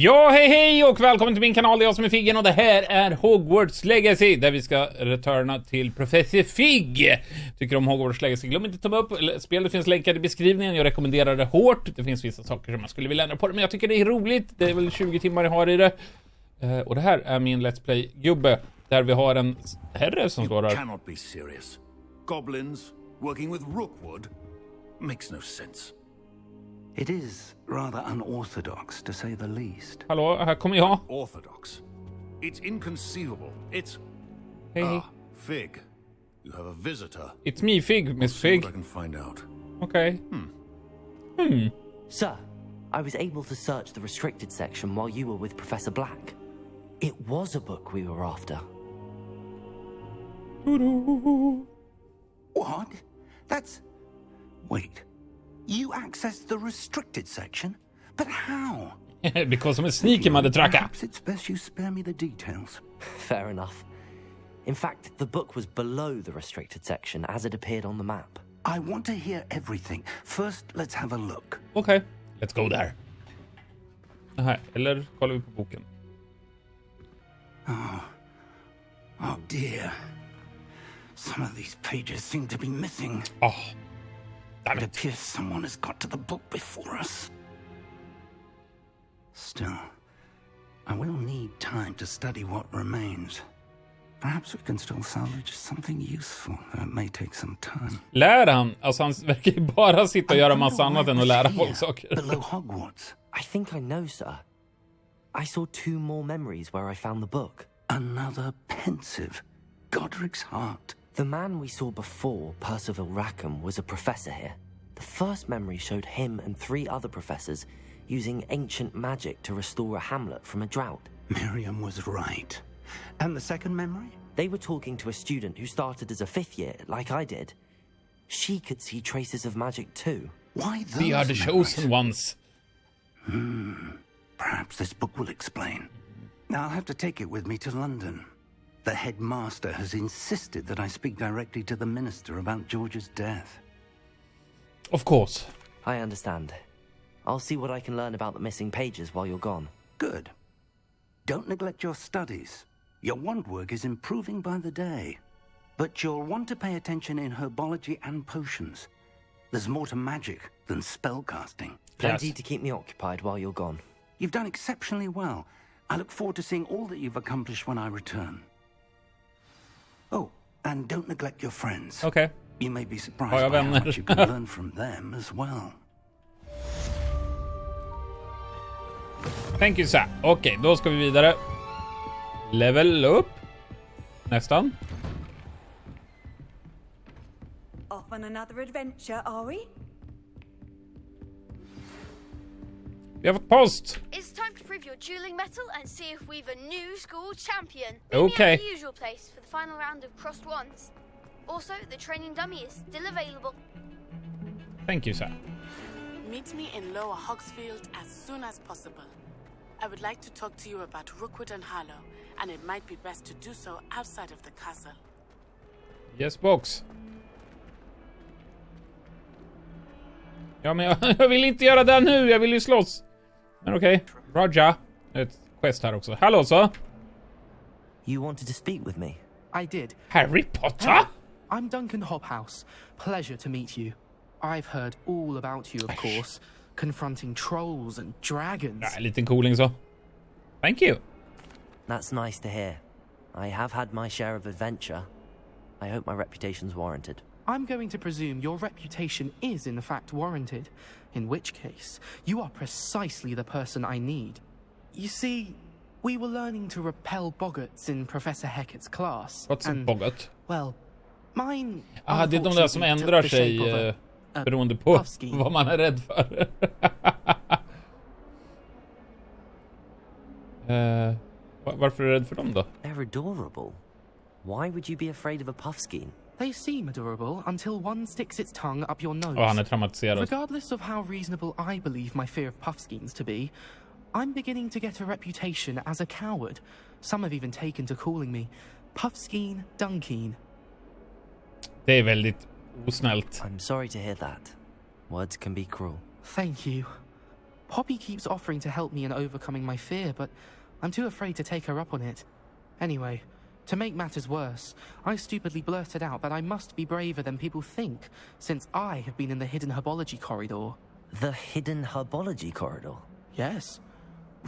Ja, hej och välkommen till min kanal. Det är jag som är Figgen och det här är Hogwarts Legacy där vi ska returna till Professor Figg. Tycker om Hogwarts Legacy, glöm inte att ta upp spelet, finns länkar i beskrivningen. Jag rekommenderar det hårt. Det finns vissa saker som jag skulle vilja ändra på det, men jag tycker det är roligt. Det är väl 20 timmar jag har i det. Och det här är min Let's Play-gubbe där vi har en herre som står där. Cannot be serious. Goblins working with rookwood makes no sense. It is rather unorthodox, to say the least. Hallå, här kommer jag. Orthodox. It's inconceivable. It's... Hej. Fig. You have a visitor. It's me, Fig, Miss Fig. I can find out. Okay. Sir, I was able to search the restricted section while you were with Professor Black. It was a book we were after. What? That's... Wait. You accessed the restricted section? But how? Because I'm a sneaky motherfucker. Perhaps it's best you spare me the details. Fair enough. In fact, the book was below the restricted section as it appeared on the map. I want to hear everything. First, let's have a look. Okay, let's go there. Aha, eller kollar vi på boken. Oh dear. Some of these pages seem to be missing. Oh, It appears someone has got to the book before us. Still, I will need time to study what remains. Perhaps we can still salvage something useful, though it may take some time. Lär han? Alltså han verkar ju bara sitta och göra massa annat än att lära folk saker. Below Hogwarts. I think I know, sir. I saw 2 more memories where I found the book. Another pensive. Godric's heart. The man we saw before, Percival Rackham, was a professor here. The first memory showed him and 3 other professors using ancient magic to restore a hamlet from a drought. Miriam was right. And the second memory? They were talking to a student who started as a 5th year, like I did. She could see traces of magic too. Why those We are the memories? chosen ones. Perhaps this book will explain. Now I'll have to take it with me to London. The headmaster has insisted that I speak directly to the minister about George's death. Of course. I understand. I'll see what I can learn about the missing pages while you're gone. Good. Don't neglect your studies. Your wand work is improving by the day. But you'll want to pay attention in herbology and potions. There's more to magic than spellcasting. Plenty to keep me occupied while you're gone. You've done exceptionally well. I look forward to seeing all that you've accomplished when I return. Oh, and don't neglect your friends. Okay. You may be surprised Har jag by how vänner? much you can learn from them as well. Thank you, sir. Okej, då ska vi vidare. Level up. Nästan. Off on another adventure, are we? Vi har fått post. It's time to prove your dueling mettle and see if we've a new school champion. Okay. Meet me at the usual place for the final round of crossed wands. Also, the training dummy is still available. Thank you, sir. Meet me in Lower Hogsfield as soon as possible. I would like to talk to you about Rookwood and Harlow, and it might be best to do so outside of the castle. Yes, box. Ja, men jag vill inte göra det nu. Jag vill ju slåss. Men okej. Roger. Ett quest här också. Hallå, så. You wanted to speak with me? I did. Harry Potter? Hello, I'm Duncan Hobhouse. Pleasure to meet you. I've heard all about you, of course. Confronting trolls and dragons. Ja, en liten cooling så. Thank you. That's nice to hear. I have had my share of adventure. I hope my reputation's warranted. I'm going to presume your reputation is in fact warranted, in which case you are precisely the person I need. You see, we were learning to repel boggarts in Professor Hecat's class. What's a boggart? Well, mine... Det är de där som ändrar sig beroende på vad man är rädd för. Varför är du rädd för dem då? They're adorable. Why would you be afraid of a puffskein? They seem adorable until one sticks its tongue up your nose. Han är traumatiserad. Regardless of how reasonable I believe my fear of puffskeins to be, I'm beginning to get a reputation as a coward. Some have even taken to calling me Puffskein Dunkeen. Det är väldigt osnällt. I'm sorry to hear that. Words can be cruel. Thank you. Poppy keeps offering to help me in overcoming my fear, but I'm too afraid to take her up on it. Anyway, to make matters worse, I stupidly blurted out that I must be braver than people think, since I have been in the hidden herbology corridor. The hidden herbology corridor? Yes.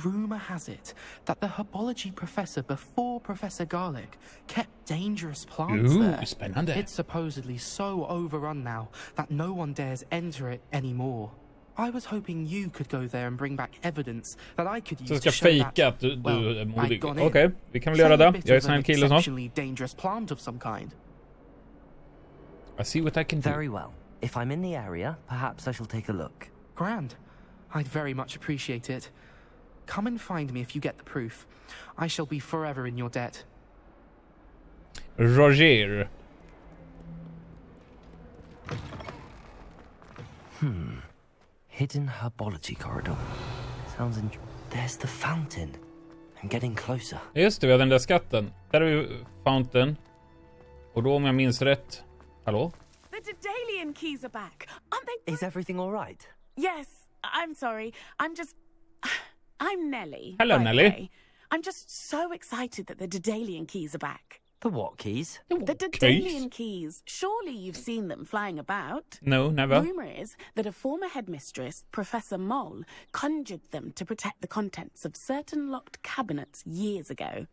Rumour has it that the herbology professor before Professor Garlic kept dangerous plants there. Spännande. It's supposedly so overrun now that no one dares enter it anymore. I was hoping you could go there and bring back evidence that I could use Så to ska show fejka att du well, är modig. I'd gone in. Okej, vi kan väl göra Say a det. bit Jag är of snäll an kille snart. exceptionally dangerous plant of some kind. I see what I can do. Very well. If I'm in the area, perhaps I shall take a look. Grand. I'd very much appreciate it. Come and find me if you get the proof. I shall be forever in your debt. Roger. Hidden herbology corridor. Sounds There's the fountain. I'm getting closer. Just det, vi har den där skatten. Där har vi fountain. Och då om jag minns rätt. Hallå? The Dedalian keys are back. Aren't they? Is everything all right? Yes. I'm sorry. I'm Nellie. Hello, by the Nellie. way. I'm just so excited that the Dedalian keys are back. The what keys? The Dedalian keys. Surely you've seen them flying about. No, never. Rumour is that a former headmistress, Professor Moll, conjured them to protect the contents of certain locked cabinets years ago.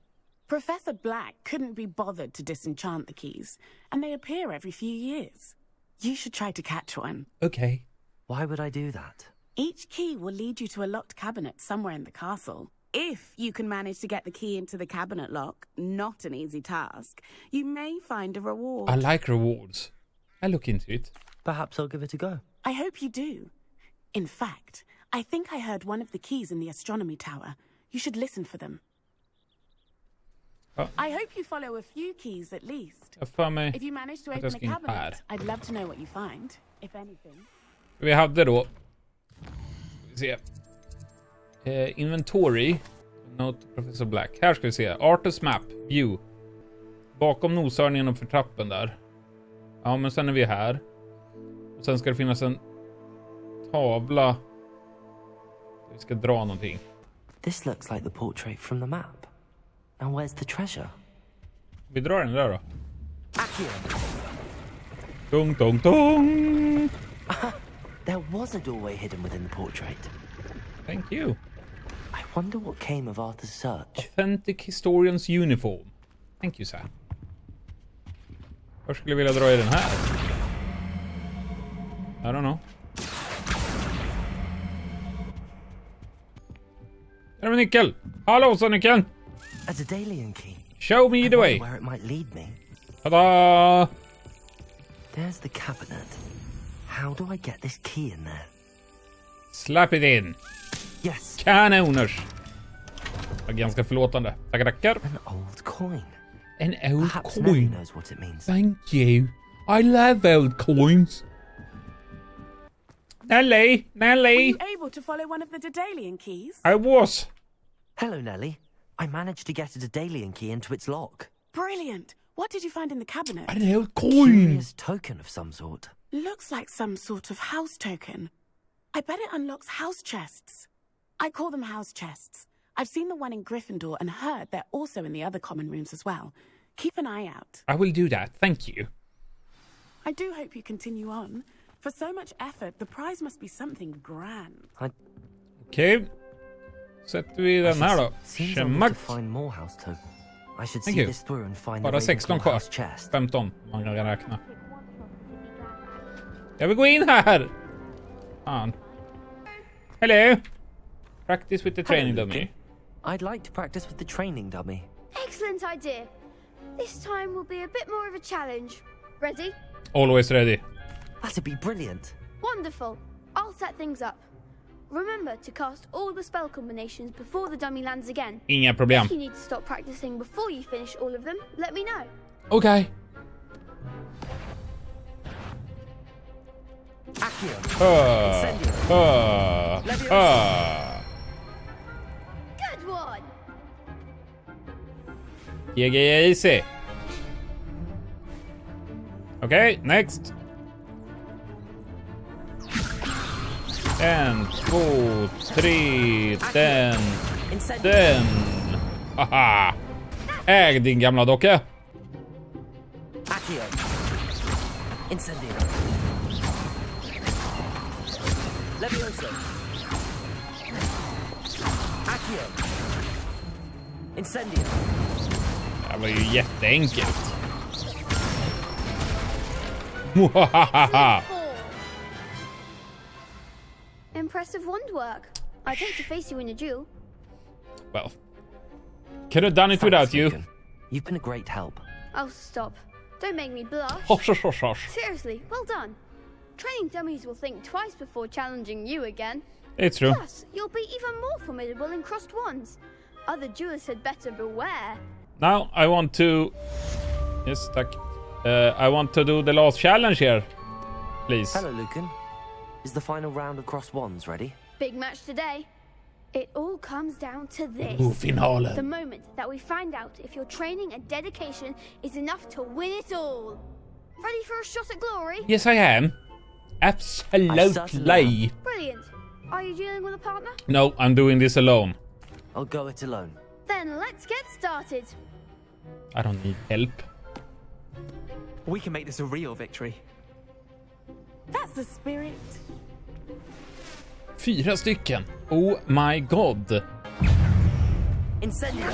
Professor Black couldn't be bothered to disenchant the keys, and they appear every few years. You should try to catch one. Okay. Why would I do that? Each key will lead you to a locked cabinet somewhere in the castle. If you can manage to get the key into the cabinet lock, not an easy task, you may find a reward. I like rewards. I look into it. Perhaps I'll give it a go. I hope you do. In fact, I think I heard one of the keys in the astronomy tower. You should listen for them. I hope you follow a few keys at least. Jag för mig If you manage to att open jag the ska in här. cabinet, I'd love to know what you find, if anything. Vi hade då... Vi se. Inventory. Note Professor Black. Här ska vi se. Artist Map. View. Bakom noshörningen och för trappen där. Ja, men sen är vi här. Och sen ska det finnas en tavla. Vi ska dra någonting. This looks like the portrait from the map. And where's the treasure? Vi drar den där då. Tung, tung, tung. There was a doorway hidden within the portrait. Thank you. I wonder what came of Arthur's search. Authentic Historian's Uniform. Thank you, sir. Var skulle jag vilja dra i den här? I don't know. Där är min nyckel. Hallå, så nyckeln. A Dedalian key. Show me the way. Where it might lead me. Ta-da! There's the cabinet. How do I get this key in there? Slap it in. Yes. Kanoners. Var ganska förlåtande. Tackar. An old coin. An old Perhaps Nellie coin. knows what it means. Thank you. I love old coins. Nellie. Were you able to follow one of the Dedalian keys? I was. Hello, Nellie. I managed to get a Dedalian key into its lock. Brilliant. What did you find in the cabinet? An old coin. Curious token of some sort. Looks like some sort of house token. I bet it unlocks house chests. I call them house chests. I've seen the one in Gryffindor and heard they're also in the other common rooms as well. Keep an eye out. I will do that. Thank you. I do hope you continue on. For so much effort, the prize must be something grand. Okej. Sätter vi den här då. Seems I need Tjemack. to find more house token. I should Thank see you. this through and find Bara the 16 Ravenclaw kvar. house chest. 15 man kan räkna. Jag vill gå in här. Fan. Hello. Practice with the training Hello, dummy. Luke. I'd like to practice with the training dummy. Excellent idea. This time will be a bit more of a challenge. Ready? Always ready. That'd be brilliant. Wonderful. I'll set things up. Remember to cast all the spell combinations before the dummy lands again. Inga problem. If you need to stop practicing before you finish all of them, let me know. Okej. Accio. Good one. easy. Okay, next. 1, 2, 3. Den. Haha. Äg din gamla docka. Accio. Incendio. Levioso. Accio. Incendio. Det var ju jätteenkelt. Muhahaha. Impressive wand work. I take to face you in a duel. Well, could have done it without you. Figgehn. You've been a great help. Oh, stop. Don't make me blush. Hosh. Seriously, well done. Training dummies will think twice before challenging you again. It's true. Plus, you'll be even more formidable in crossed wands. Other duelists had better beware. Now I want to... Yes, tack. I want to do the last challenge here. Please. Hello, Lucan. Is the final round of cross wands ready? Big match today. It all comes down to this. Finalen. The moment that we find out if your training and dedication is enough to win it all. Ready for a shot at glory? Yes, I am. Absolutely. Brilliant. Are you dealing with a partner? No, I'm doing this alone. I'll go it alone. Then let's get started. I don't need help. We can make this a real victory. That's the spirit. 4 stycken. Oh my god. Incendio.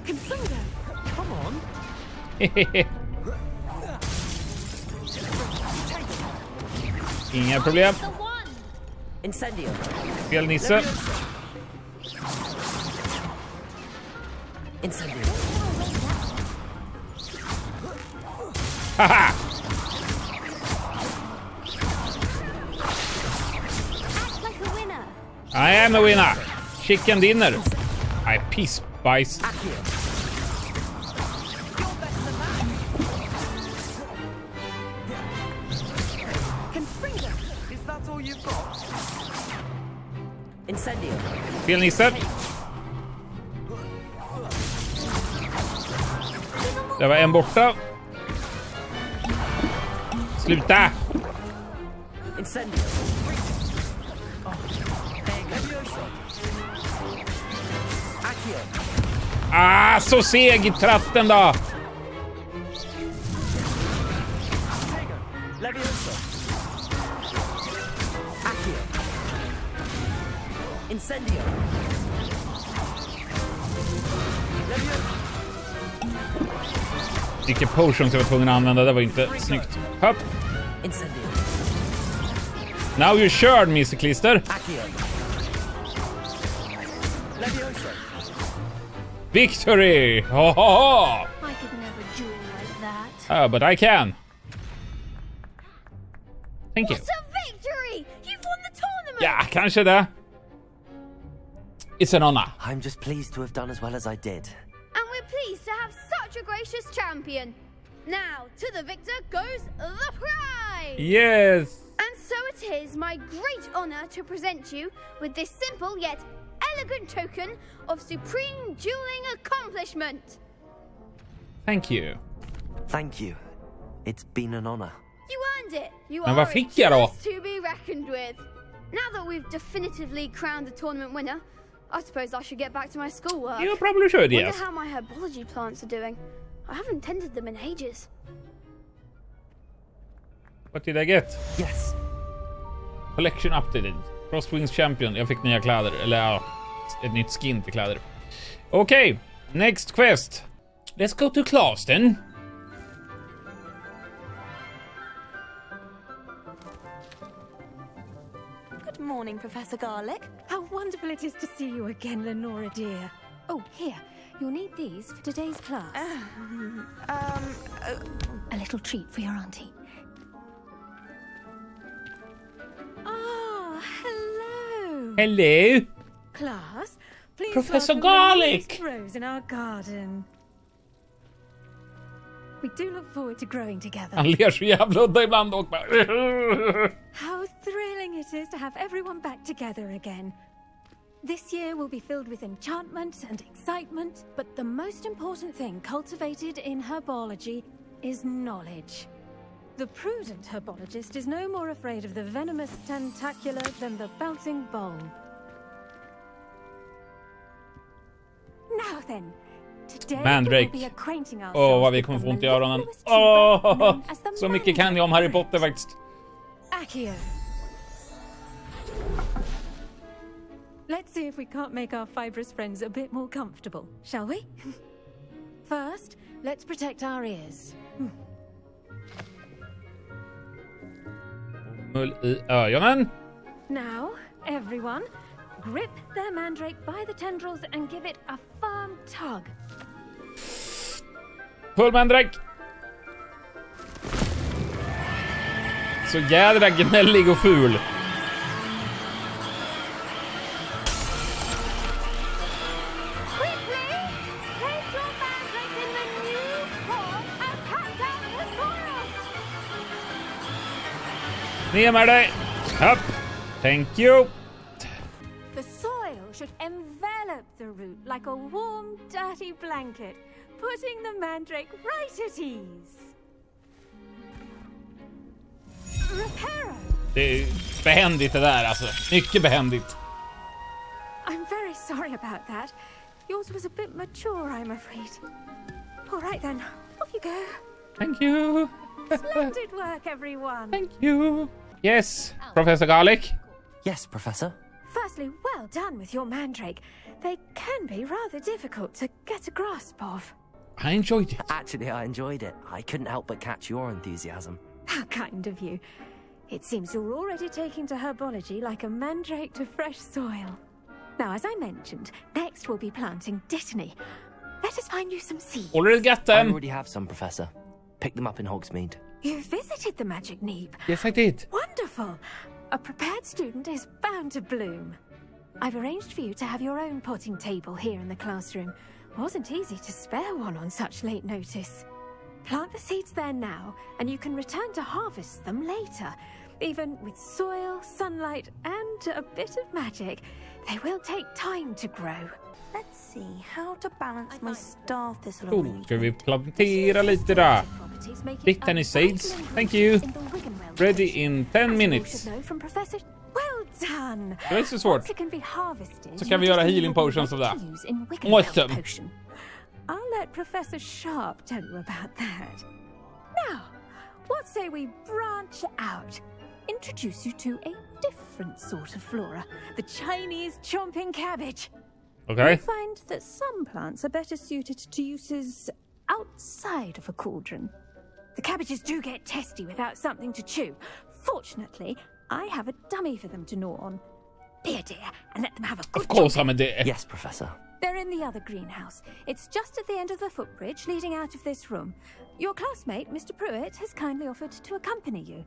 Confringo. Come on. Inga problem. Incendio. Fel nisse. Incendio. Haha! Act like a winner. I am a winner. Chicken dinner. I piss bajs. Accio. Confringo. Is that all you've got? Incendio. Fel nisse. Det var en borta. Sluta! Incendio. Accio. Ah, så seg i tratten då! Levioso. Accio. Incendio. Levioso. Vilka potions jag var tvungen att använda, det var inte snyggt. Hopp. Incendio. Now you're sure, Mr. Klister. Accio. Levioso. Victory! Ho, ho, ho. I could never duel like that. But I can. Thank you. What a victory! You've won the tournament! Ja, kanske det. It's an honor. I'm just pleased to have done as well as I did. And we're pleased to have such a gracious champion. Now, to the victor goes the prize! Yes. And so it is my great honor to present you with this simple yet elegant token of supreme dueling accomplishment. Thank you. Thank you. It's been an honor. You earned it. You Men are vad a fick jag då? duelist to be reckoned with. Now that we've definitively crowned the tournament winner, I suppose I should get back to my schoolwork. You probably should, yes. Wonder how my herbology plants are doing. I haven't tended them in ages. What did I get? Yes. Collection updated. Frostwings champion. Jag fick nya kläder. Eller ja, ett nytt skin till kläder. Okej, next quest. Let's go to class then. Good morning, Professor Garlic. How wonderful it is to see you again, Lenora dear. Oh, here. You'll need these for today's class. A little treat for your auntie. Ah, hello. Hello. Class, please Professor welcome Garlic. the newest rose in our garden. We do look forward to growing together. Han ler så jävla udda ibland och bara... How thrilling it is to have everyone back together again. This year will be filled with enchantment and excitement, but the most important thing cultivated in herbology is knowledge. The prudent herbologist is no more afraid of the venomous tentacular than the bouncing bulb. Now then, today Mandrake. we'll be acquainting ourselves Vad vi kommer få ont i öronen. Så mycket kan jag om Harry Potter faktiskt. Accio. Let's see if we can't make our fibrous friends a bit more comfortable, shall we? First, let's protect our ears. Mull i ögonen. Now, everyone, grip their mandrake by the tendrils and give it a firm tug. Pull Mandrake. Så jädra gnällig och ful. Ner med dig. Upp. Thank you. The soil should envelop the root like a warm, dirty blanket, putting the mandrake right at ease. Reparo. Det är behändigt det där alltså. Mycket behändigt. I'm very sorry about that. Yours was a bit mature, I'm afraid. All right then, off you go. Thank you. Splendid work, everyone. Thank you. Yes, Professor Garlic. Yes, Professor. Firstly, well done with your mandrake. They can be rather difficult to get a grasp of. I enjoyed it. Actually, I enjoyed it. I couldn't help but catch your enthusiasm. How kind of you. It seems you're already taking to herbology like a mandrake to fresh soil. Now, as I mentioned, next we'll be planting dittany. Let us find you some seeds. Already got I them. already have some, Professor. Pick them up in Hogsmeade. You visited the magic neep. Yes, I did. Wonderful. A prepared student is bound to bloom. I've arranged for you to have your own potting table here in the classroom. Wasn't easy to spare one on such late notice. Plant the seeds there now, and you can return to harvest them later. Even with soil, sunlight, and a bit of magic, they will take time to grow. Let's see how to balance my star thistle Oh, ska vi plantera lite då? Dittany seeds. Thank you. Ready in 10 minutes. Well done. Det är så svårt. Once it can be harvested, Så kan vi göra healing potions av det. Awesome. I'll let Professor Sharp tell you about that. Now, what say we branch out? Introduce you to a different sort of flora, the Chinese chomping cabbage. Okay. We find that some plants are better suited to uses outside of a cauldron. The cabbages do get testy without something to chew. Fortunately, I have a dummy for them to gnaw on. Be a dear and let them have a good Of course chomping. I'm a dear. Yes, Professor. They're in the other greenhouse. It's just at the end of the footbridge leading out of this room. Your classmate, Mr. Pruitt, has kindly offered to accompany you.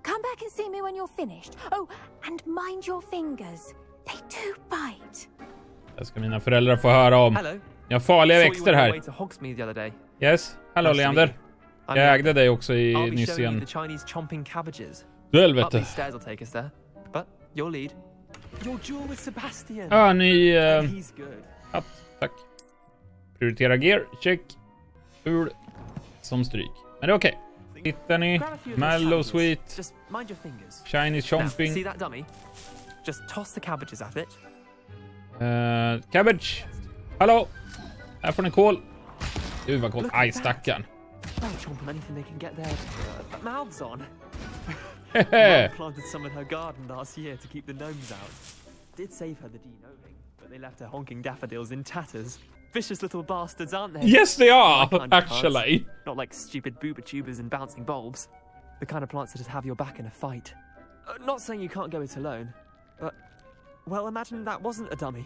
Come back and see me when you're finished. Oh, and mind your fingers. They do bite. Det ska mina föräldrar få höra om. Hello. Jag har farliga växter här. To Hogsmeade the other day. Yes. Hallå Leander. Jag ägde dig också i nyss igen. The Chinese chomping cabbages. Helvete. These stairs will take us there. But your lead. Your duel with Sebastian. Ja, ni... He's good. Ja, tack. Prioritera gear. Check. Ful. Som stryk. Men det är okej. Hittar ni? Mallow Sweet. Just mind your fingers. Chinese chomping. Now, see that dummy? Just toss the cabbages at it. Cabbage. Hallå. Här får ni kol. Gud vad kol. Aj, stackarn. Chomp on anything they can get their mouths on. Hehe. Planted some in her garden last year to keep the gnomes out. Did save her the de-gnoming, but they left her honking daffodils in tatters. Vicious little bastards, aren't they? Yes, they are, My kind of actually. plants. Not like stupid booba tubers and bouncing bulbs. The kind of plants that just have your back in a fight. Not saying you can't go it alone, but... Well, imagine that wasn't a dummy.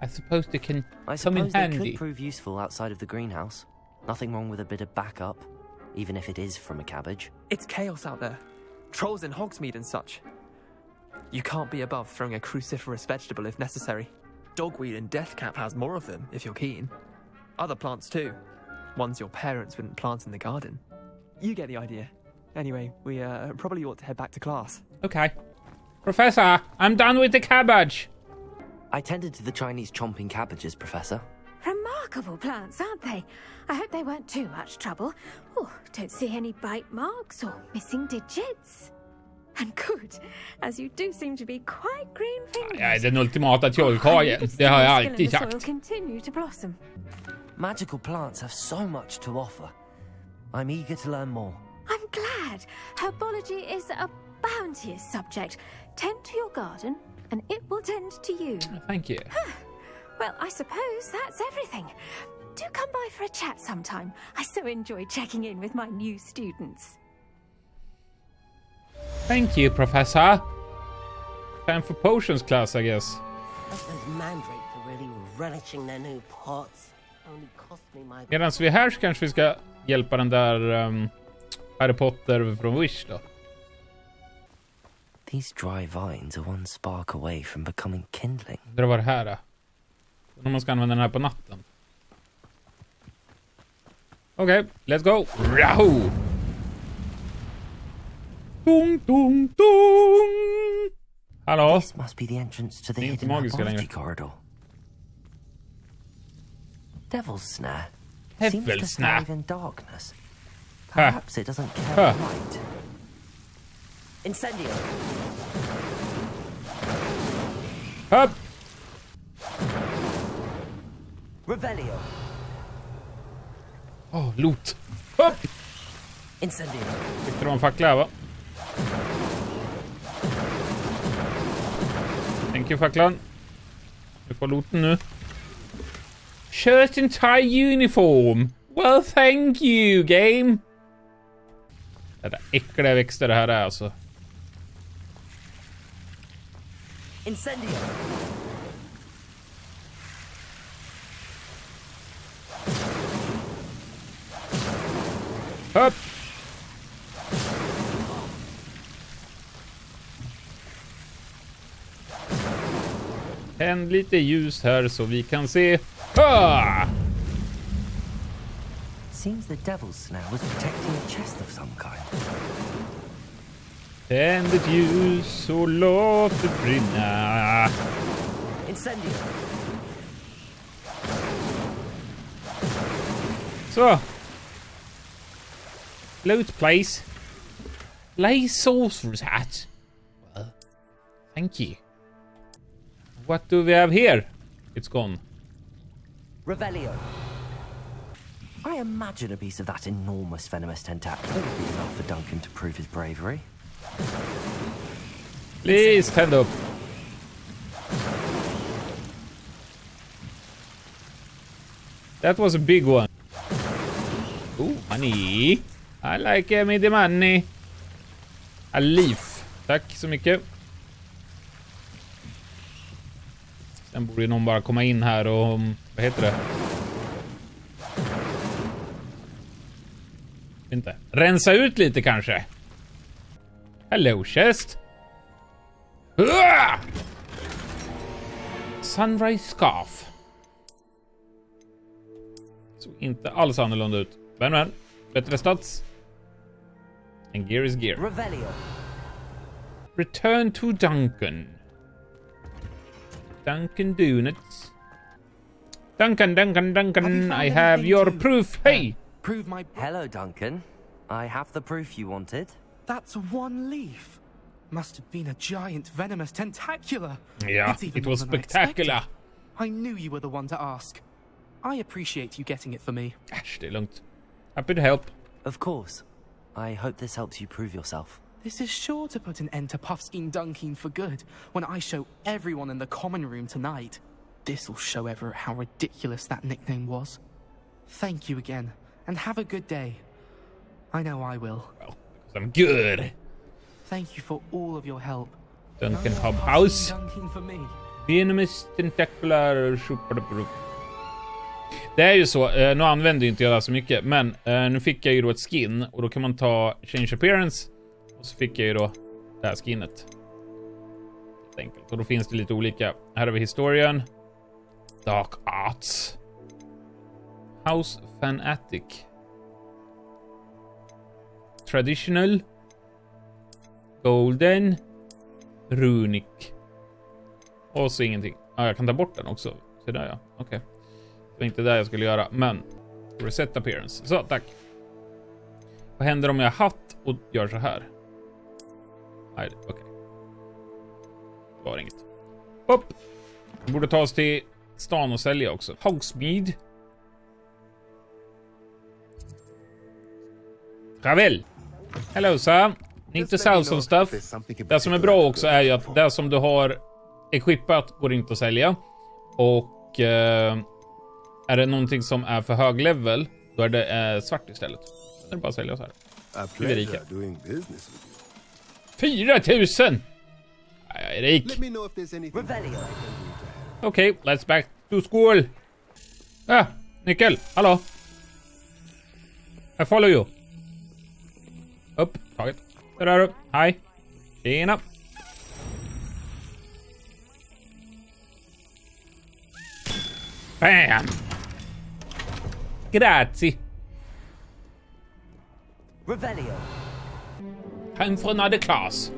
I suppose they can I come in suppose they handy. could prove useful outside of the greenhouse. Nothing wrong with a bit of backup, even if it is from a cabbage. It's chaos out there. Trolls in Hogsmeade and such. You can't be above throwing a cruciferous vegetable if necessary. Dogweed and deathcap has more of them, if you're keen. Other plants too. Ones your parents wouldn't plant in the garden. You get the idea. Anyway, we probably ought to head back to class. Okay. Professor, I'm done with the cabbage. I tended to the Chinese chomping cabbages, Professor. Remarkable plants, aren't they? I hope they weren't too much trouble. Oh, don't see any bite marks or missing digits. And good, as you do seem to be quite green fingers. Ja, den ultimata trollkarlen. Det har jag alltid sagt. Continue to blossom. Magical plants have so much to offer. I'm eager to learn more. I'm glad. Herbology is a bounteous subject. Tend to your garden, and it will tend to you. Thank you. Well, I suppose that's everything. Do come by for a chat sometime. I so enjoy checking in with my new students. Thank you, Professor. Time for potions class, I guess. Those mandrakes are really relishing their new pots. Only cost me my... Medan vi är här så kanske vi ska hjälpa den där Harry Potter från Wish då. These dry vines are one spark away from becoming kindling. Det var det här då. Om man ska använda den här på natten. Okej, let's go. Rahoo! Dong, dong, dong! Hallå? This must be the entrance to the Inte hidden magiska herbology längre. corridor. Devil's snare. Devil's Seems to snare. thrive in darkness. Perhaps it doesn't care for light. Incendio. Upp! Revelio. Loot. Upp! Incendio. Fick du en fackla här, va? Thank you, facklan. Du får looten nu. Shirt and tie uniform. Well, thank you, game. Det där äckliga växter det här är alltså. Incendio. Upp! Tänd lite ljus här så vi kan se. Seems the devil's snare was protecting a chest of some kind. Tänd ett ljus och låt det brinna. Incendio. Så. Loot, please. Lay sorcerer's hat. Well, thank you. What do we have here? It's gone. Revelio. I imagine a piece of that enormous venomous tentacle would be enough for Duncan to prove his bravery. Please stand up. That was a big one. Oh, money. I like me the money. A leaf. Tack så mycket. Sen borde någon bara komma in här och... Vad heter det? Inte. Rensa ut lite kanske. Hello, chest. Sunrise scarf. Så inte alls annorlunda ut. Men. Bättre stats. And gear is gear. Revelio. Return to Duncan. Duncan Donuts. Duncan. I have your proof. Hey! Prove my... Hello, Duncan. I have the proof you wanted. That's one leaf. Must have been a giant venomous tentacular. Yeah, It's even it more was than I spectacular. expected. I knew you were the one to ask. I appreciate you getting it for me. Äsch, det är lugnt. Happy to help. Of course. I hope this helps you prove yourself. This is sure to put an end to Puffskein Dunkin for good when I show everyone in the common room tonight. This'll show Everett how ridiculous that nickname was. Thank you again, and have a good day. I know I will. Well, because I'm good. Thank you for all of your help. Duncan Hub House. Dunkin for me. Venomous Tentacular. Det är ju så, nu använder ju inte jag det här så mycket, men nu fick jag ju då ett skin och då kan man ta Change Appearance och så fick jag ju då det här skinnet. Helt enkelt. Och då finns det lite olika. Här har vi Historian, Dark Arts, House Fanatic, Traditional, Golden, Runic och så ingenting. Ja, jag kan ta bort den också. Så där ja, okej. Det var inte det jag skulle göra, men reset appearance. Så, tack. Vad händer om jag har hatt och gör så här? Nej, okej. Det var inget. Upp! Vi borde ta oss till stan och sälja också. Hogsmeade. Ravel. Hello, sir. Need to sell some stuff. Det som är bra också är ju att det som du har equippat går inte att sälja. Och är det någonting som är för hög level, då är det svart istället. Så är det bara att sälja så här. Vi är rika. 4,000! Jag är rik. Okej, let's back to school. Nyckel, hallå. I follow you. Upp, taget. Där är du. Hej. Tjena. Bam. Grazie. Revelio. Time for another class.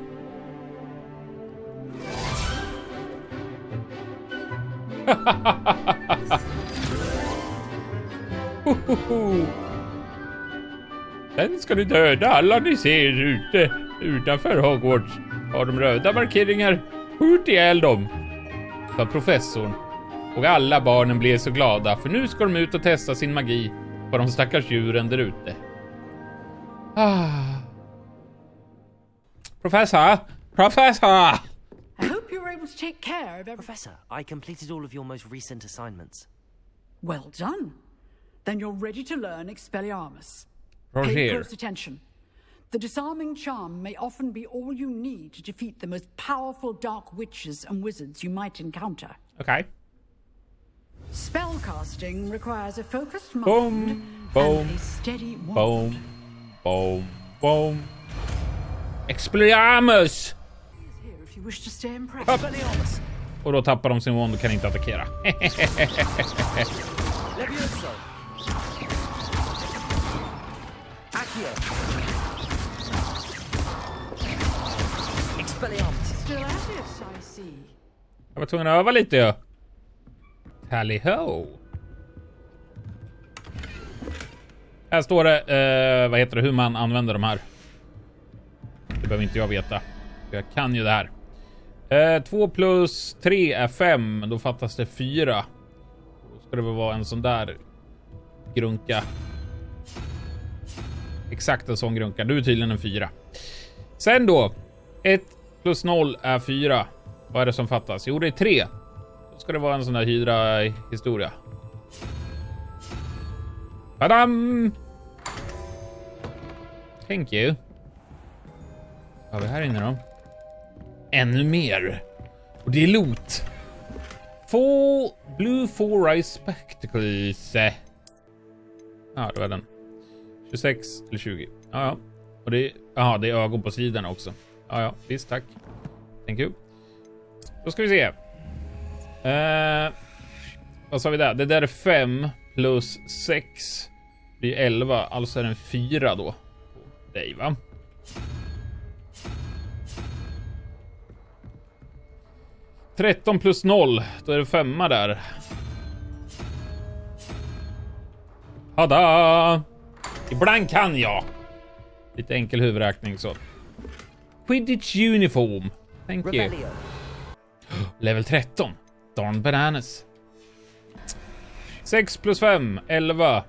Sen ska du döda alla ni ser utanför Hogwarts. Har de röda markeringar, skjut ihjäl dem, sa professorn. Och alla barnen blev så glada, för nu ska de ut och testa sin magi på de stackars djuren där ute. Professor! Professor! I hope you were able to take care of everything. Professor, I completed all of your most recent assignments. Well done. Then you're ready to learn Expelliarmus. Roger. Pay close attention. The disarming charm may often be all you need to defeat the most powerful dark witches and wizards you might encounter. Okay. Spellcasting requires a focused mind Boom, boom, and a steady wand. boom, boom, boom. Expelliarmus! Here if you wish to stay impressed. Och då tappar de sin wand och kan inte attackera. Levioso. Accio. Expelliarmus. Still at it, I see. Jag var tvungen att öva lite, ja. Tally ho. Här står det, vad heter det, hur man använder de här. Det behöver inte jag veta. Jag kan ju det här. 2 plus 3 är 5. Då fattas det 4. Då ska det väl vara en sån där grunka. Exakt en sån grunka. Du är tydligen en 4. Sen då. 1 plus 0 är 4. Vad är det som fattas? Jo, det är 3. Då ska det vara en sån där hydra-historia. Badam! Thank you. Vad har vi här inne då? Ännu mer. Och det är loot. Blue 4 Eyes Spectacles. Ja, det var den. 26 eller 20. Ja. Och det är ögon på sidorna också. Ja, visst, tack. Thank you. Då ska vi se. Vad sa vi där? Det där är 5 plus 6 blir 11. Alltså är det en 4 då. På dig, va? — 13 plus 0. Då är det 5 där. Hada! Ibland kan jag. Lite enkel huvudräkning så. Quidditch uniform. Thank you. Level 13. Darn bananas. 6 plus 5. 11.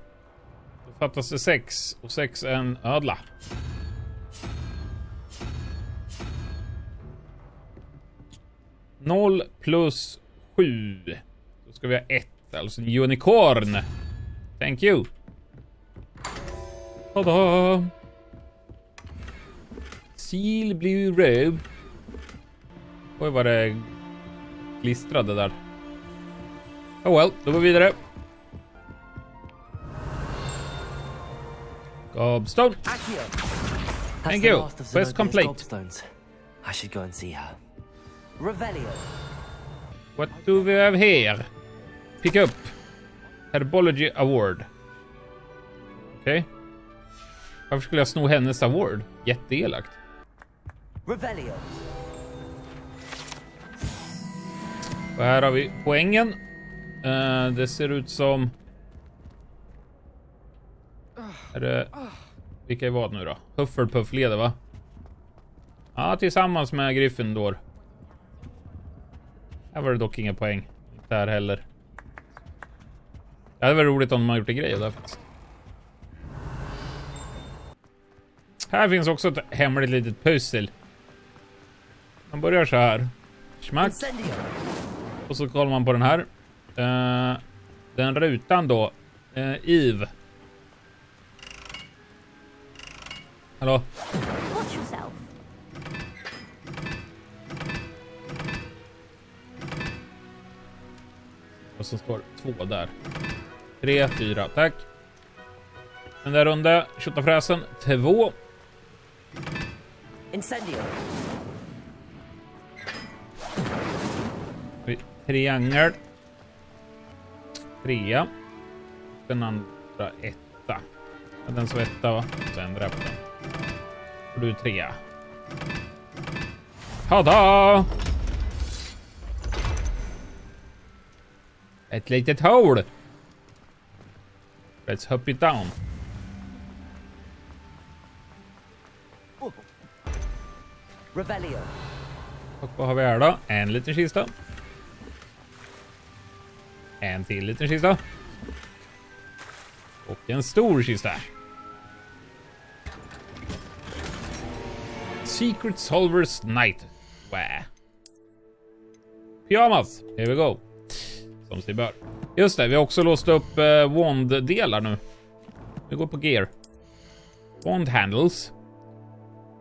Då fattas det 6. Och 6 är en ödla. Noll plus 7. Då ska vi ha 1. Alltså en unicorn. Thank you. Tada! Seal blue robe. Oj, vad det klistrade där. Oh well, då går vi vidare. Gobstone. Thank you. Quest complete. I should go and see her. Revelio. What do we have here? Pick up. Herbology Award. Okej. Varför skulle jag sno hennes award? Jätteelakt. Revelio. Och här har vi poängen. Det ser ut som... Är det... Vilka är vad nu då? Hufflepuff leder, va? Ja, tillsammans med Gryffindor. Här var det dock inga poäng. Inte här heller. Det hade varit roligt om man gjort en grej där faktiskt. Här finns också ett hemligt litet pussel. Man börjar så här. Smack. Och så kollar man på den här. Den rutan då. Eve. Hallå? Watch yourself. Och så står 2 där. 3, 4, tack. Den där runda, tjotafräsen, 2. Incendio. Triangel. 3. Den andra 1. Den som 1, va? Så ändrar jag på den. Och du är 3. Tada! Ett litet hål. Let's hop it down. Revelio. Och vad har vi här då? En liten kista. En till liten kista. Och en stor kista. Secret Solvers Night. Wow. Pyjamas. Here we go. Som sig bör. Just det, vi har också låst upp wand-delar nu. Vi går på gear. Wand handles.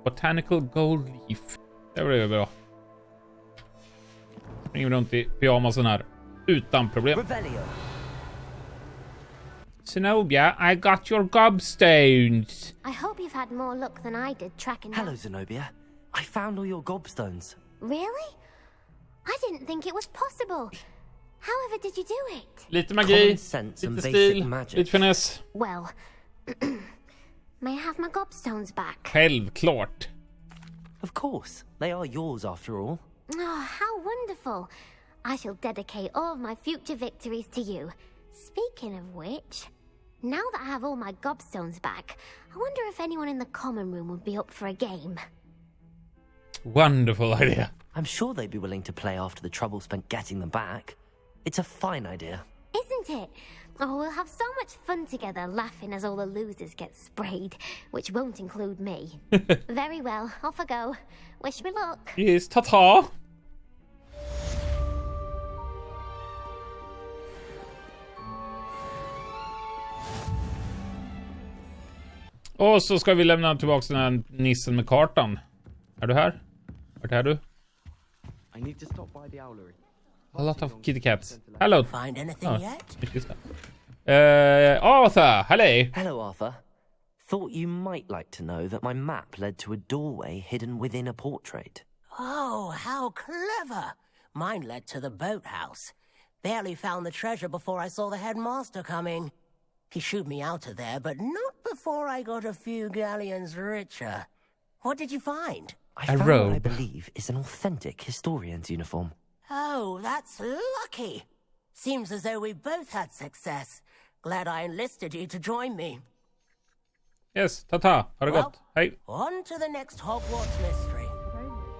Botanical gold leaf. Det blir bra. Springer vi runt i pyjamasen här. Utan problem. Zenobia, I got your gobstones. I hope you've had more luck than I did tracking Hello, Zenobia. I found all your gobstones. Really? I didn't think it was possible. However did you do it? Lite magi, lite stil, lite finess. Well, may I have my gobstones back? Självklart. Of course. They are yours after all. Oh, how wonderful. I shall dedicate all of my future victories to you. Speaking of which, now that I have all my gobstones back, I wonder if anyone in the common room would be up for a game. Wonderful idea. I'm sure they'd be willing to play after the trouble spent getting them back. It's a fine idea. Isn't it? Oh, we'll have so much fun together laughing as all the losers get sprayed, which won't include me. Very well, off I go. Wish me luck. Yes, ta-ta! Och så ska vi lämna tillbaka den här nissen med kartan. Är du här? Vart är du? I need to stop by the owlery. A lot of kitty cats. Hello. Find anything yet? Arthur, hello. Hello, Arthur. Thought you might like to know that my map led to a doorway hidden within a portrait. Oh, how clever! Mine led to the boathouse. Barely found the treasure before I saw the headmaster coming. He shooed me out of there, but not before I got a few galleons richer. What did you find? I found what I believe is an authentic historian's uniform. Oh, that's lucky. Seems as though we both had success. Glad I enlisted you to join me. Yes, ta-ta. Ha det gott. Hej. On to the next Hogwarts mystery.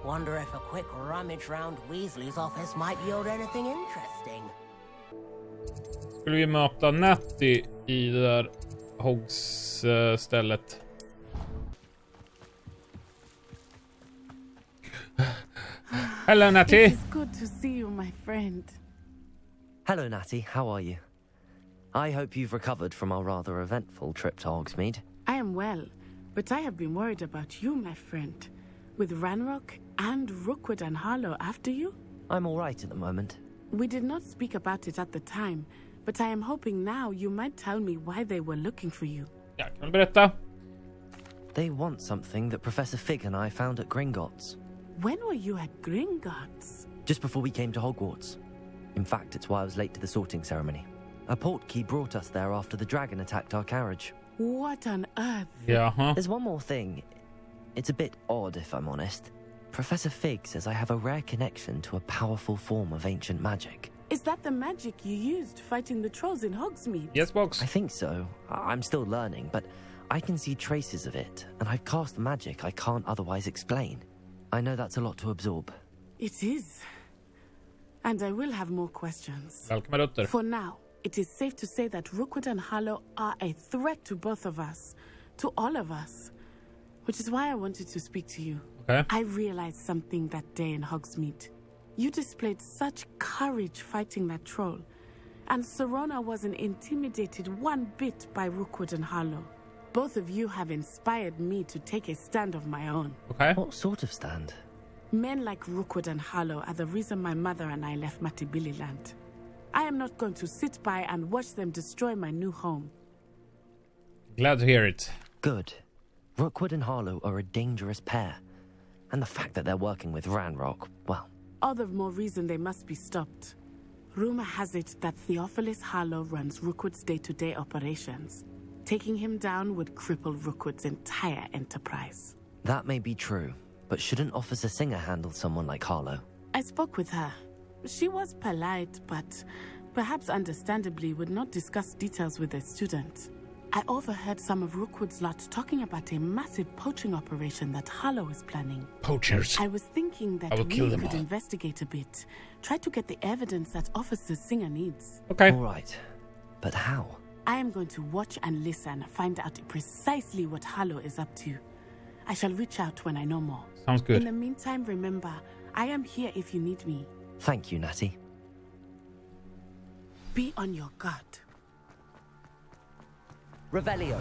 Wonder if a quick rummage round Weasley's office might yield anything interesting. Skulle vi möta Natty i det där Hogs-stället. Hello, Natty. It's good to see you, my friend. Hello, Natty. How are you? I hope you've recovered from our rather eventful trip to Hogsmeade. I am well, but I have been worried about you, my friend. With Ranrock and Rookwood and Harlow after you? I'm all right at the moment. We did not speak about it at the time, but I am hoping now you might tell me why they were looking for you. Jag kan berätta. They want something that Professor Fig and I found at Gringotts. When were you at Gringotts? Just before we came to Hogwarts. In fact, it's why I was late to the sorting ceremony. A portkey brought us there after the dragon attacked our carriage. What on earth? Yeah, huh? There's one more thing. It's a bit odd, if I'm honest. Professor Fig says I have a rare connection to a powerful form of ancient magic. Is that the magic you used fighting the trolls in Hogsmeade? Yes, box. I think so. I'm still learning, but I can see traces of it, and I've cast magic I can't otherwise explain. I know that's a lot to absorb. It is. And I will have more questions. Välkommen, Rutter. For now, it is safe to say that Rookwood and Harlow are a threat to both of us. To all of us. Which is why I wanted to speak to you. Okay. I realized something that day in Hogsmeade. You displayed such courage fighting that troll. And Serona wasn't intimidated one bit by Rookwood and Harlow. Both of you have inspired me to take a stand of my own. Okay. What sort of stand? Men like Rookwood and Harlow are the reason my mother and I left Matibili land. I am not going to sit by and watch them destroy my new home. Glad to hear it. Good. Rookwood and Harlow are a dangerous pair. And the fact that they're working with Ranrock, well... All the more reason they must be stopped. Rumor has it that Theophilus Harlow runs Rookwood's day-to-day operations. Taking him down would cripple Rookwood's entire enterprise. That may be true, but shouldn't Officer Singer handle someone like Harlow? I spoke with her. She was polite, but perhaps understandably would not discuss details with a student. I overheard some of Rookwood's lot talking about a massive poaching operation that Harlow is planning. Poachers. I was thinking that we could investigate a bit. Try to get the evidence that Officer Singer needs. Okay. All right. But how? I am going to watch and listen, find out precisely what Harlow is up to. I shall reach out when I know more. Sounds good. In the meantime, remember, I am here if you need me. Thank you, Natty. Be on your guard. Revelio.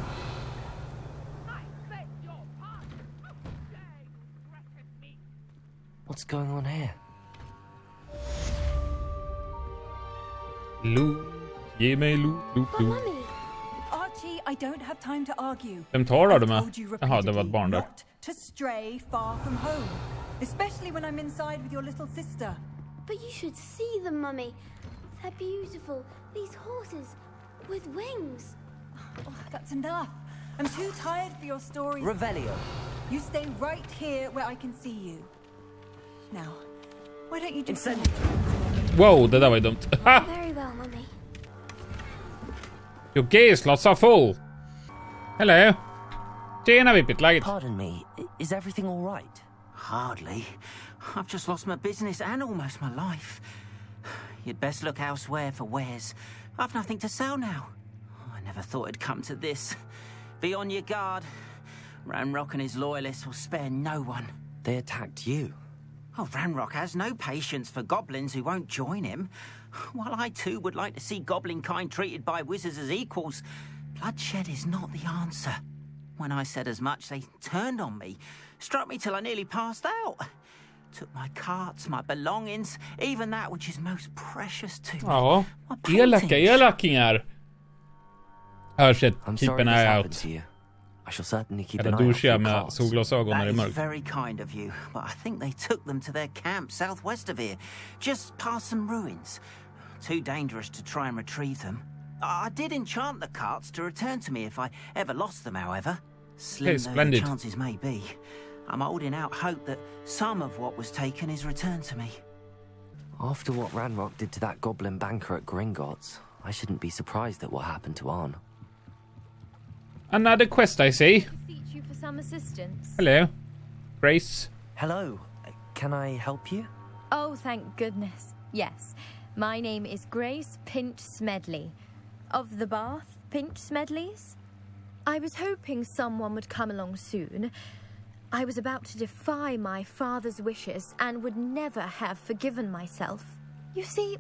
What's going on here? Loot. Ge mig loot, loot, loot. Archie, I don't have time to argue. Vem tar de med? Told you Jaha, det var ett barn där. not to stray far from home, especially when I'm inside with your little sister. But you should see them, Mummy. They're beautiful. These horses with wings. Oh, that's enough. I'm too tired for your stories. Revelio. You stay right here where I can see you. Now, why don't you do Wow, det där var ju dumt. Very well, Mummy. Your gaze slots are full. Hello. Tjena, Vippit, läget? Pardon me, is everything all right? Hardly. I've just lost my business and almost my life. You'd best look elsewhere for wares. I've nothing to sell now. I never thought it'd come to this. Be on your guard. Ranrock and his loyalists will spare no one. They attacked you. Oh, Ranrock has no patience for goblins who won't join him. While I too would like to see goblin kind treated by wizards as equals, bloodshed is not the answer. When I said as much, they turned on me, struck me till I nearly passed out. Took my carts, my belongings, even that which is most precious to me. Ja, elakingar. Shit, keep an eye out. I shall certainly keep an eye out. Med solglasögon när det är mörkt. Very kind of you, but I think they took them to their camp southwest of here, just past some ruins. Too dangerous to try and retrieve them. I did enchant the carts to return to me if I ever lost them, however. Slim though the chances may be. I'm holding out hope that some of what was taken is returned to me. After what Ranrock did to that goblin banker at Gringotts, I shouldn't be surprised at what happened to Arn. Another quest, I see. Beseech you for some assistance. Hello, Grace. Hello. Can I help you? Oh, thank goodness. Yes. My name is Grace Pinch Smedley. Of the Bath Pinch Smedleys. I was hoping someone would come along soon. I was about to defy my father's wishes and would never have forgiven myself. You see,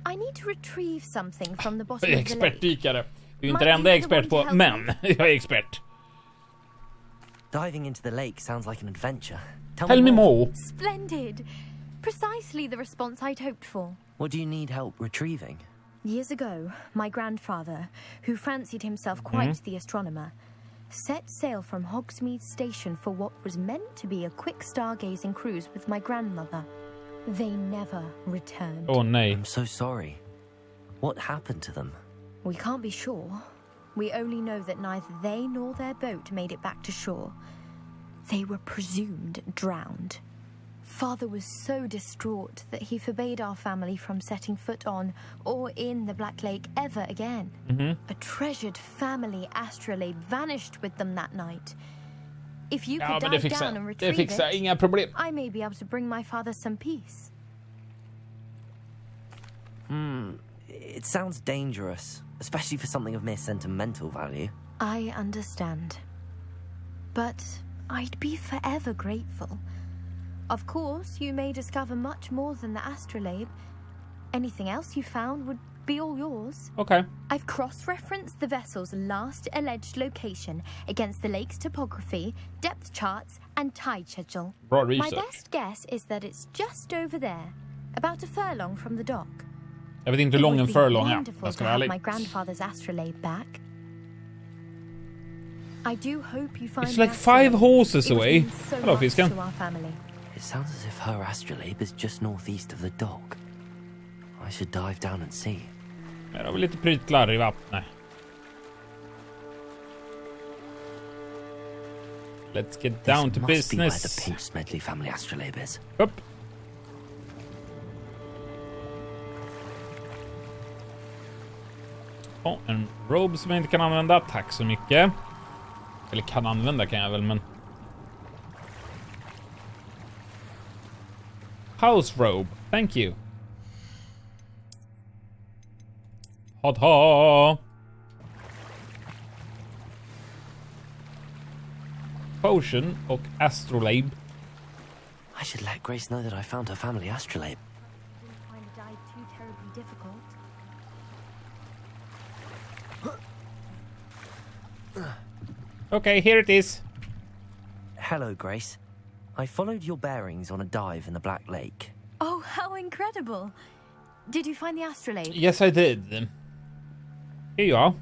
I need to retrieve something from the bottom of the lake. Expertdykare. Du är inte den enda expert på, men jag är expert. Diving into the lake sounds like an adventure. Tell me more. Splendid. Precisely the response I'd hoped for. What do you need help retrieving? Years ago, my grandfather, who fancied himself quite the astronomer, set sail from Hogsmeade Station for what was meant to be a quick stargazing cruise with my grandmother. They never returned. Oh, nej. I'm so sorry. What happened to them? We can't be sure. We only know that neither they nor their boat made it back to shore. They were presumed drowned. Father was so distraught that he forbade our family from setting foot on or in the Black Lake ever again. A treasured family astrolabe vanished with them that night. If you could dive down and retrieve it, inga problem. I may be able to bring my father some peace. It sounds dangerous, especially for something of mere sentimental value. I understand. But I'd be forever grateful. Of course, you may discover much more than the astrolabe. Anything else you found would be all yours. Okay. I've cross-referenced the vessel's last alleged location against the lake's topography, depth charts, and tide schedule. Broad research. My best guess is that it's just over there, about a furlong from the dock. Jag vet inte hur lång en furlong är. Wonderful to have my grandfather's astrolabe back. I do hope you find It's like 5 horses away. Hello, figgehn. It sounds as if her astrolabe is just northeast of the dock. I should dive down and see. Här har vi lite prytlar i vattnet. Let's get down to business. Be where the Pinch Smedley family astrolabe is. Upp. En robe som jag inte kan använda. Tack så mycket. Eller kan använda kan jag väl, men... House robe. Thank you. Ha. Potion och astrolabe. I should let Grace know that I found her family astrolabe. Didn't find the dive too terribly difficult. Okay, here it is. Hello, Grace. I followed your bearings on a dive in the Black Lake. Oh, how incredible. Did you find the astrolabe? Yes, I did. Here you are.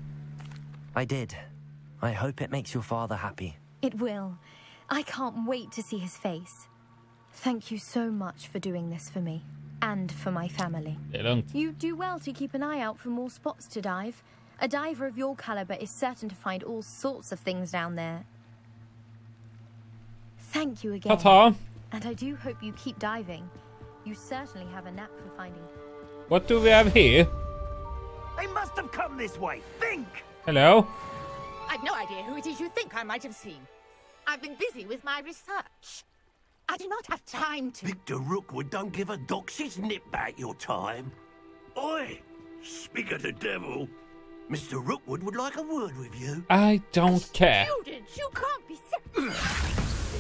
I did. I hope it makes your father happy. It will. I can't wait to see his face. Thank you so much for doing this for me. And for my family. Det är lugnt. You do well to keep an eye out for more spots to dive. A diver of your caliber is certain to find all sorts of things down there. Thank you again. Ta-ta. And I do hope you keep diving. You certainly have a knack for finding... What do we have here? They must have come this way. Think! Hello? I've no idea who it is you think I might have seen. I've been busy with my research. I do not have time to... Victor Rookwood don't give a doxy's nip back your time. Oi! Speak of the devil. Mr. Rookwood would like a word with you. I don't care. Students, you can't be...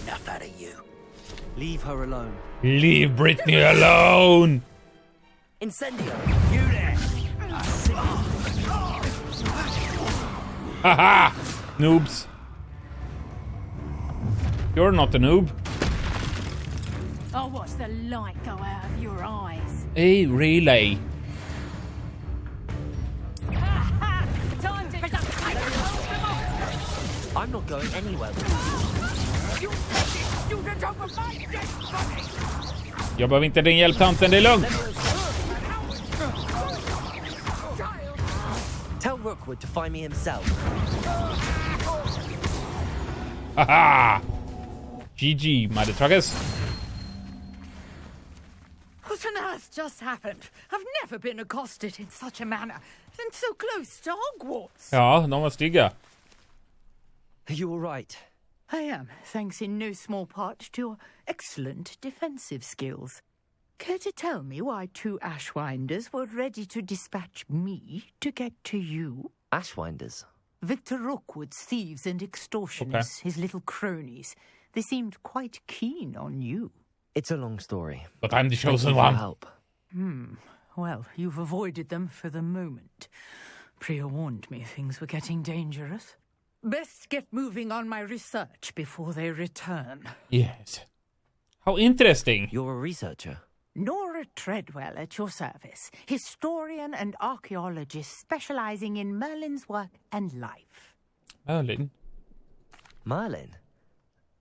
Enough out of you. Leave her alone. Leave Brittany alone! Incendio! You there! Haha! Noobs. You're not a noob. Oh, watch the light go out of your eyes. Hey, relay. Time to... I'm not going anywhere. Jag behöver inte din hjälp, tanten. Det är lugnt. Tell Rookwood to find me himself. Haha! GG, motherfuckers. What on earth just happened? I've never been accosted in such a manner. And so close to Hogwarts. Ja, de var stygga. Are you all right? I am, thanks in no small part to your excellent defensive skills. Care to tell me why 2 Ashwinders were ready to dispatch me to get to you? Ashwinders? Victor Rookwood's thieves and extortioners, his little cronies. They seemed quite keen on you. It's a long story. But I'm the chosen Thank you for one. your help. Well, you've avoided them for the moment. Priya warned me things were getting dangerous. Best get moving on my research before they return. Yes. How interesting. You're a researcher? Nora Treadwell at your service. Historian and archaeologist specializing in Merlin's work and life. Merlin? Merlin?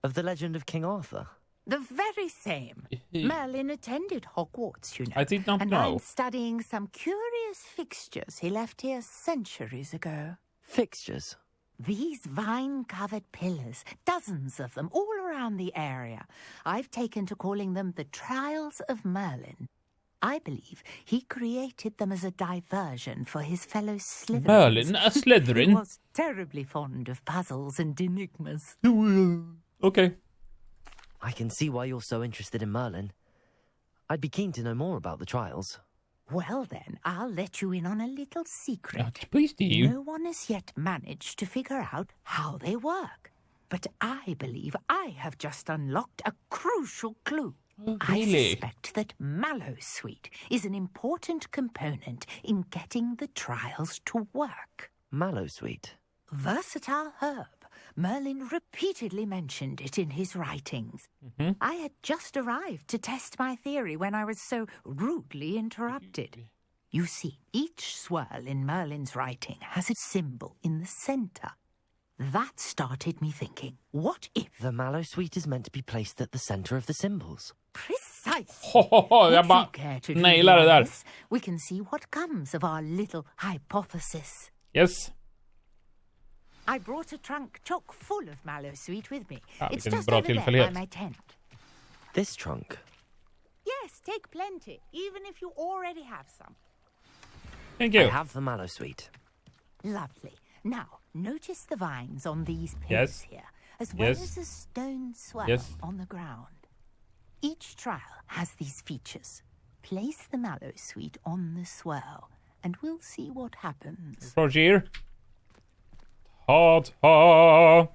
Of the legend of King Arthur? The very same. Merlin attended Hogwarts, you know. I did not and know. I'm studying some curious fixtures he left here centuries ago. Fixtures? These vine-covered pillars, dozens of them all around the area. I've taken to calling them the Trials of Merlin. I believe he created them as a diversion for his fellow Slytherins. Merlin, a Slytherin? He was terribly fond of puzzles and enigmas. Okay. I can see why you're so interested in Merlin. I'd be keen to know more about the trials. Well then, I'll let you in on a little secret. Please do. No one has yet managed to figure out how they work. But I believe I have just unlocked a crucial clue. Oh, really? I suspect that Mallowsweet is an important component in getting the trials to work. Mallowsweet? Versatile herb. Merlin repeatedly mentioned it in his writings. I had just arrived to test my theory when I was so rudely interrupted. You see, each swirl in Merlin's writing has a symbol in the center. That started me thinking, what if... The Mallowsweet is meant to be placed at the center of the symbols. Precisely. Jag bara nailar det där. We can see what comes of our little hypothesis. Yes. I brought a trunk chock full of Mallowsweet with me. It's vilken just bra over there tillfällighet. by my tent. This trunk? Yes, take plenty, even if you already have some. Thank you. I have the Mallowsweet. Lovely. Now, notice the vines on these pillars here, as well as a stone swirl on the ground. Each trial has these features. Place the Mallowsweet on the swirl, and we'll see what happens. Roger. Ta-ta.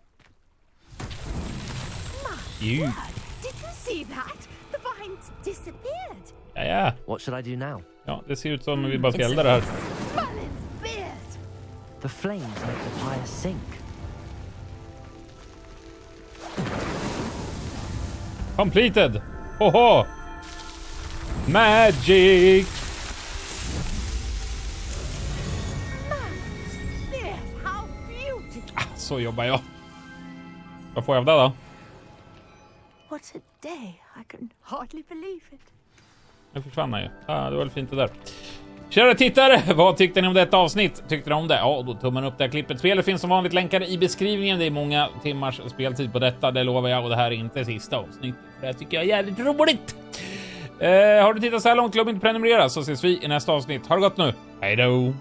Did you see that? The vines disappeared. Ja. What should I do now? Ja, det ser ut som vi bara ska elda det här. The flames make the fire sink. Completed. Hoho. Magic. Så jobbar jag. Vad får jag av det då? What a day. I can hardly believe it. Nu försvann han ju. Det var väl fint det där. Kära tittare, vad tyckte ni om detta avsnitt? Tyckte ni om det? Ja, då tummen upp det här klippet. Spelet finns som vanligt länkade i beskrivningen. Det är många timmars speltid på detta, det lovar jag. Och det här är inte sista avsnittet. Det här tycker jag är jävligt roligt. Har du tittat så här långt, glöm inte prenumerera så ses vi i nästa avsnitt. Ha det gott nu. Hej då!